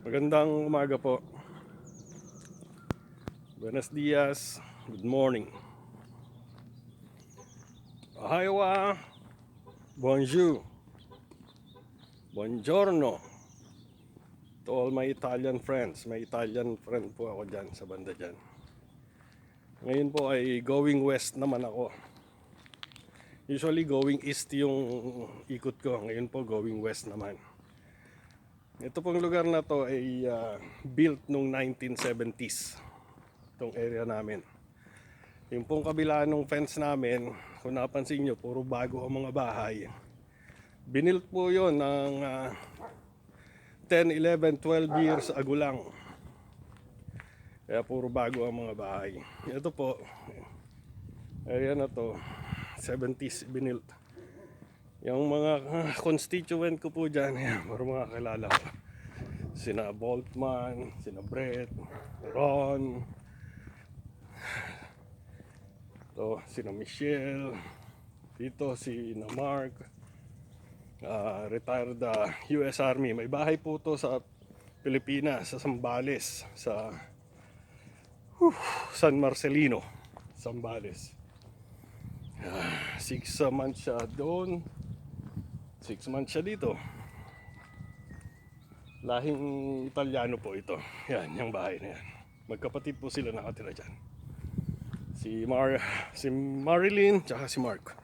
Magandang umaga po. Buenos dias. Good morning. Ohaywa. Bonjour. Buongiorno. To all my Italian friends. May Italian friend po ako dyan sa banda dyan. Ngayon po ay going west naman ako. Usually going east yung ikot ko. Ngayon po going west naman. Ito pong lugar na to ay built noong 1970s. Itong area namin. Yung pong kabila ng fence namin, kung napansin nyo, puro bago ang mga bahay. Binilt po yon ng 10, 11, 12 years ago lang. Kaya puro bago ang mga bahay. Ito po, area na to, 70s binilt. Yung mga constituent ko po dyan, puro mga kilala ko. Sina Boltman, sina Brett, Ron, to, sina Michelle, dito si Mark, retired US Army. May bahay po to sa Pilipinas, sa Zambales, sa San Marcelino, Zambales. 6 months siya doon, 6 months siya dito. Lahing Italiano po ito. Yan, yung bahay na yan. Magkapatid po sila nakatira dyan. Si Marilyn tsaka si Mark.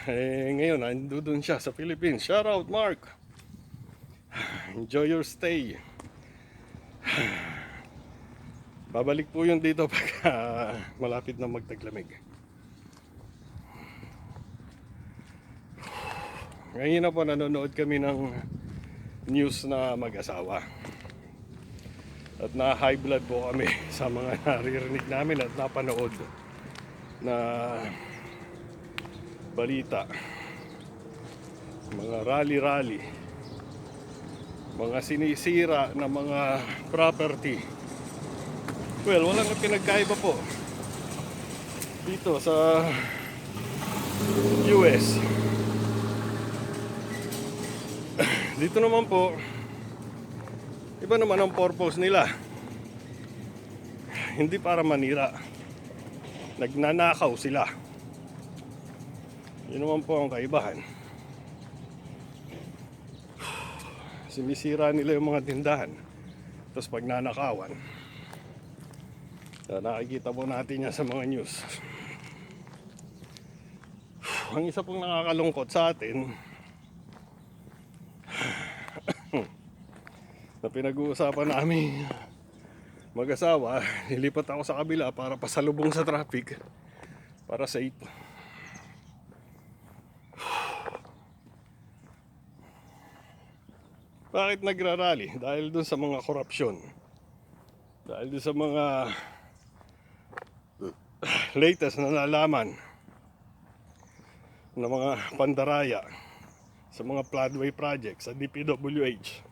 Ngayon nandoon siya sa Philippines. Shout out Mark. Enjoy your stay. Babalik po yun dito pag malapit na magtaglamig. Ngayon na po nanonood kami ng news na mag-asawa. At na high blood po kami sa mga naririnig namin at napanood na balita. Mga rally-rally, mga sinisira na mga property. Well, walang pinagkaiba po dito sa US. Dito naman po, iba naman ang purpose nila. Hindi para manira. Nagnanakaw sila. Yun naman po ang kaibahan. Sinisira nila yung mga tindahan. Tapos pag nanakawan, nakikita po natin yan sa mga news. Ang isa pong nakakalungkot sa atin na pinag-uusapan namin mag-asawa, nilipat ako sa kabila para pasalubong sa traffic para safe. Bakit nagrarally? Dahil dun sa mga korupsyon, dahil dun sa mga latest na nalaman na mga pandaraya sa mga floodway projects sa DPWH,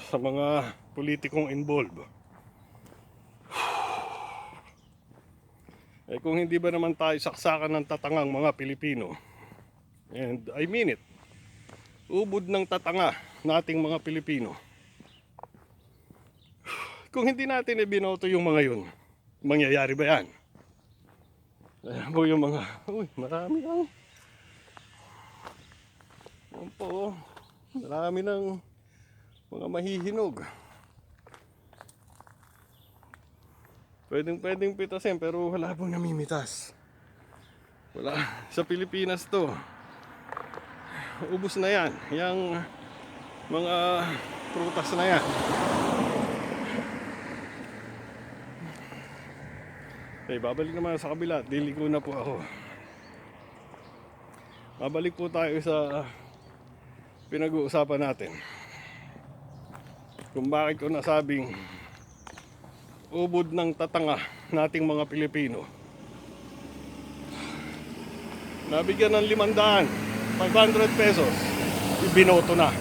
sa mga politikong involved. Kung hindi ba naman tayo saksakan ng tatangang mga Pilipino, and I mean it, ubod ng tatanga nating mga Pilipino, kung hindi natin ibinoto yung mga yun, mangyayari ba yan? Ayan po yung mga, marami lang. Ayan po, marami ng mga mahihinog. Pwedeng pitasin pero wala pong namimitas. Wala. Sa Pilipinas to, ubos na yan. Yang mga prutas na yan. Okay, babalik naman sa kabila. Diliko na po ako. Babalik po tayo sa pinag-uusapan natin. Kung bakit ko nasabing ubod ng tatanga nating mga Pilipino. Nabigyan ng 500 pesos, ibinoto na.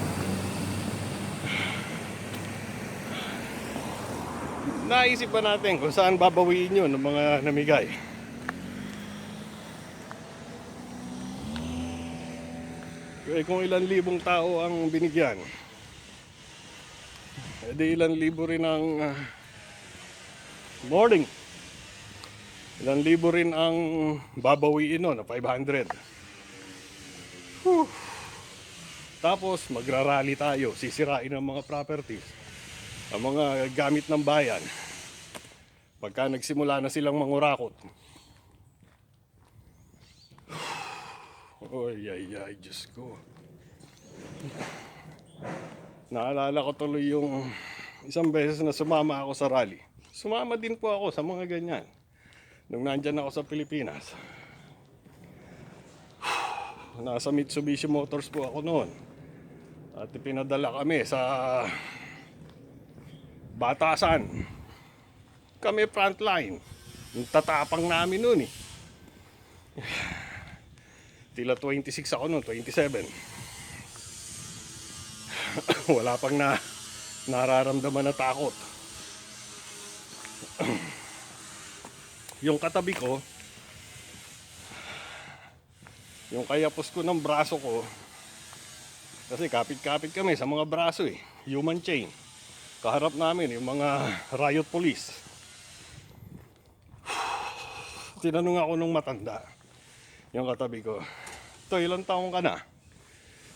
Naisip ba natin kung saan babawiin yun ng mga namigay? Eh kung ilan libong tao ang binigyan, edi ilan libo rin ang morning. Ilan libo rin ang babawiin no, na 500. Whew. Tapos magrarally tayo, sisirain ang mga properties, ang mga gamit ng bayan. Pagka nagsimula na silang mangurakot. Oy, ay, Diyos ko. Naalala ko tuloy yung isang beses na sumama ako sa rally. Sumama din po ako sa mga ganyan. Nung nandyan ako sa Pilipinas. Nasa Mitsubishi Motors po ako noon. At pinadala kami sa Batasan. Kami frontline. Yung tatapang namin noon eh. Tila 26 ako noon, 27. Wala pang nararamdaman na takot. Yung katabi ko, yung kayapos ko ng braso ko, kasi kapit-kapit kami sa mga braso eh, human chain. Kaharap namin yung mga riot police. Tinanong ako nung matanda, yung katabi ko, "To, ilang taong ka na?"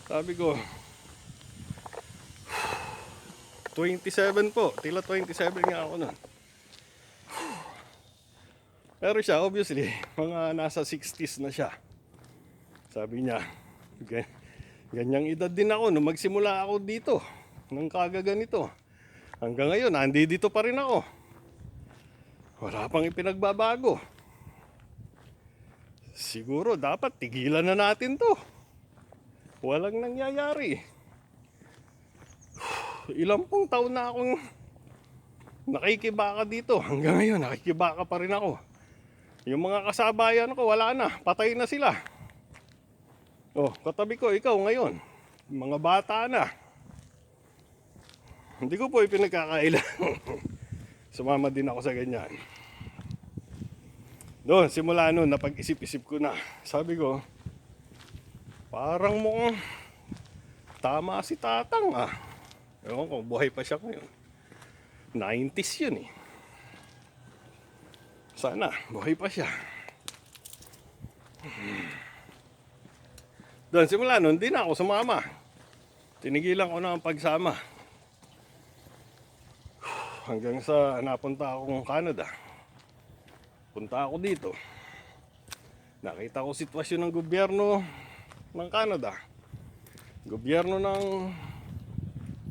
Sabi ko, 27 po, tila 27 nga ako nun. Pero siya, obviously, mga nasa 60s na siya. Sabi niya, ganyang edad din ako nung magsimula ako dito, nung kagaganito. Hanggang ngayon, nandito pa rin ako. Wala pang ipinagbabago. Siguro dapat tigilan na natin to. Walang nangyayari. Ilang pong taon na akong nakikibaka dito. Hanggang ngayon, nakikibaka pa rin ako. Yung mga kasabayan ko, wala na. Patay na sila. Oh, katabi ko, ikaw ngayon. Mga bata na. Hindi ko po ipinagkakailan. Sumama din ako sa ganyan. Doon, simula noon, napag-isip-isip ko na. Sabi ko, parang mukhang tama si Tatang ah. Ewan ko, buhay pa siya ngayon. 90s yun eh. Sana, buhay pa siya. Doon, simula noon, di na ako sumama. Tinigilan ko na ang pagsama. Hanggang sa napunta akong Canada. Punta ako dito. Nakita ko sitwasyon ng gobyerno ng Canada. Gobyerno ng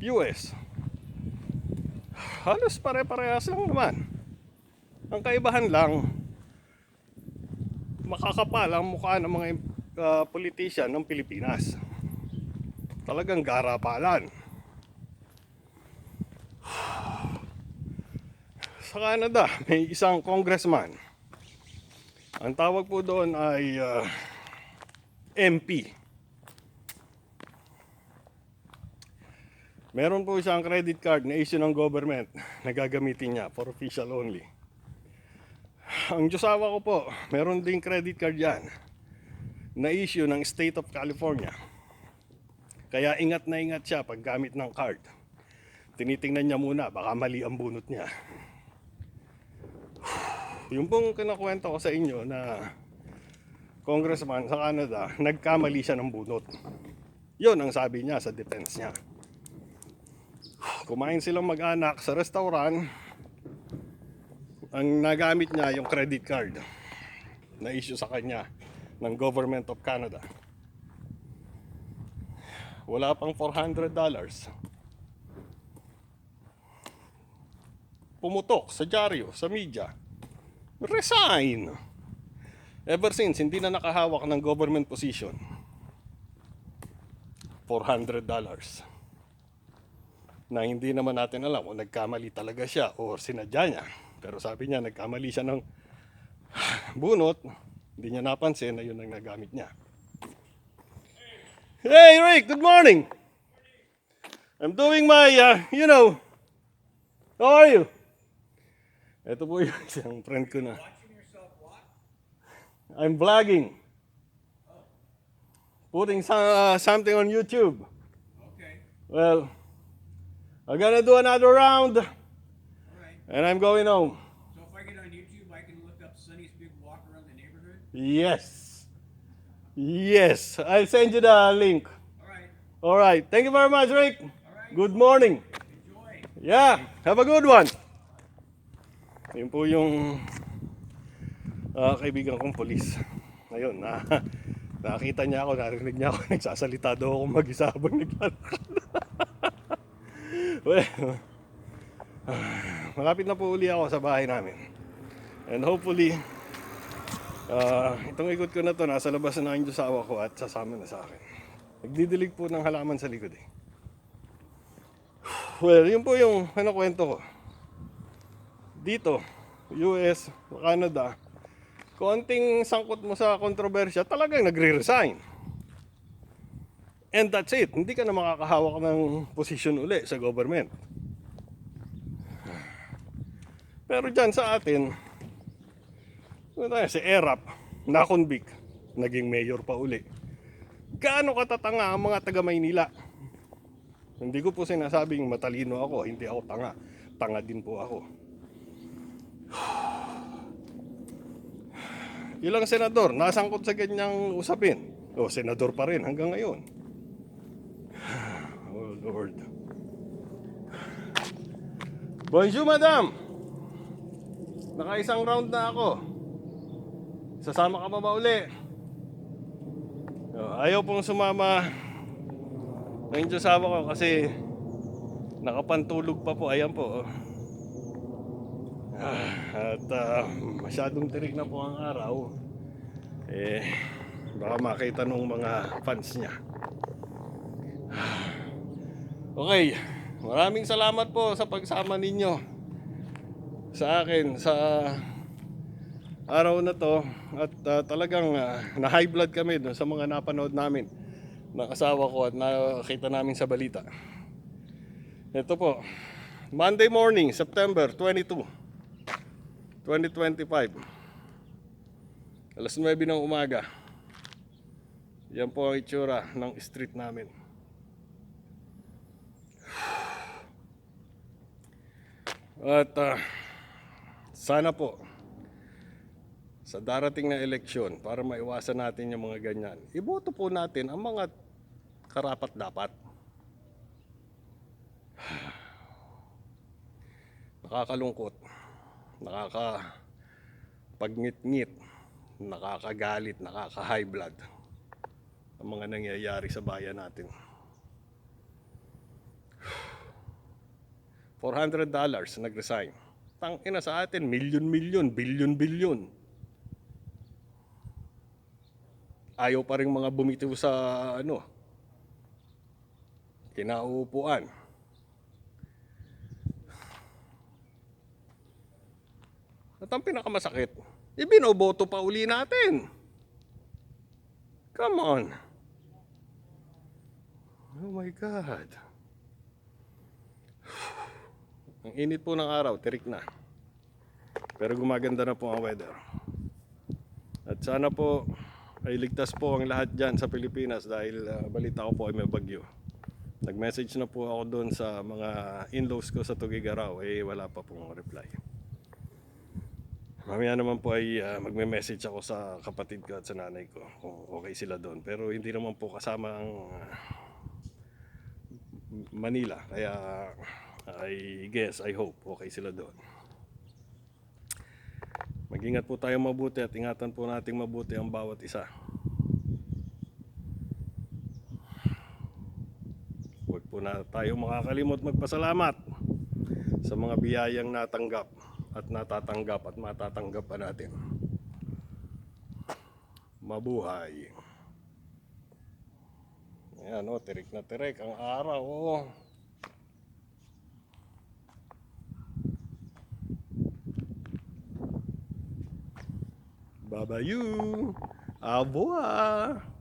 US. Halos pare-parehas lang naman. Ang kaibahan lang, makakapal ang mukha ng mga politician ng Pilipinas. Talagang garapalan. Sa Canada, may isang congressman. Ang tawag po doon ay MP. Meron po siyang credit card na issue ng government na gagamitin niya for official only. Ang Diyosawa ko po, meron ding credit card yan na issue ng State of California. Kaya ingat na ingat siya pag gamit ng card. Tinitingnan niya muna, baka mali ang bunot niya. Yung pong kinakwento ko sa inyo na congressman sa Canada, nagkamali siya ng bunot. Yun ang sabi niya sa defense niya. Kumain silang mag-anak sa restaurant. Ang nagamit niya yung credit card na issue sa kanya ng Government of Canada. Wala pang $400. Pumutok sa dyaryo, sa media. Resign! Ever since, hindi na nakahawak ng government position. $400. Na hindi naman natin alam kung nagkamali talaga siya o sinadya niya. Pero sabi niya, nagkamali siya ng bunot. Hindi niya napansin na yun ang nagamit niya. Hey Rick, good morning! I'm doing my, how are you? Ito po yung isang friend ko na. I'm vlogging. putting something on YouTube. Okay. Well, I'm gonna do another round, All right. and I'm going home. So if I get on YouTube, I can look up Sonny's big walk around the neighborhood. Yes. Yes. I'll send you the link. All right. All right. Thank you very much, Rick. All right. Good morning. Enjoy. Yeah. Have a good one. Yun po yung kaibigan kong polis. Ayun, nakita niya ako, narinig niya ako, nagsasalita daw ako mag-isa habang naglalakad. Well, malapit na po uli ako sa bahay namin. And hopefully, itong ikot ko na to, nasa labas na ang asawa ko at sasama na sa akin. Nagdidilig po ng halaman sa likod eh. Well, yun po yung kwento ko. Dito, US, Canada, konting sangkot mo sa kontrobersya, talagang nagre-resign. And that's it. Hindi ka na makakahawak ng posisyon uli sa government. Pero dyan sa atin, si Erap, na-convict, naging mayor pa uli. Gaano katatanga ang mga taga Maynila? Hindi ko po sinasabing matalino ako, hindi ako tanga. Tanga din po ako. Ilang senador nasangkot sa ganyang usapin. O, senador pa rin hanggang ngayon. Oh Lord. Bonjour, madam. Nakaisang round na ako. Sasama ka pa ba uli? Ayaw pong sumama ng asawa ko kasi nakapantulog pa po. Ayan po. At masyadong tirik na po ang araw. Baka makita nung mga fans niya. Okay, maraming salamat po sa pagsama ninyo sa akin sa araw na to. At talagang na high blood kami dun sa mga napanood namin ng asawa ko at nakita namin sa balita. Ito po, Monday morning, September 22 2025, alas 9 ng umaga. Yan po ang itsura ng street namin. At sana po sa darating na eleksyon, para maiwasan natin yung mga ganyan, iboto po natin ang mga karapat-dapat. Nakakalungkot, nakakapagngit-ngit, nakakagalit, nakaka-high blood ang mga nangyayari sa bayan natin. $400 nag-resign. Tangina sa atin, milyon-milyon, bilyon-bilyon. Ayaw pa rin mga bumitiw sa kinauupuan. At ang pinakamasakit, ibinoboto pa uli natin. Come on. Oh my God. Ang init po ng araw, tirik na. Pero gumaganda na po ang weather. At sana po ay ligtas po ang lahat dyan sa Pilipinas dahil balita ko po ay may bagyo. Nag-message na po ako doon sa mga in-laws ko sa Tugigaraw, wala pa pong reply. Mamaya naman po ay magme-message ako sa kapatid ko at sa nanay ko kung okay sila doon. Pero hindi naman po kasama ang Manila. Kaya I guess, I hope okay sila doon. Mag-ingat po tayo mabuti at ingatan po nating mabuti ang bawat isa. Huwag po na tayo makakalimot magpasalamat sa mga biyayang natanggap at natatanggap at matatanggap pa natin. Mabuhay. Ayan tirik na tirik ang araw. Babayu. Au revoir.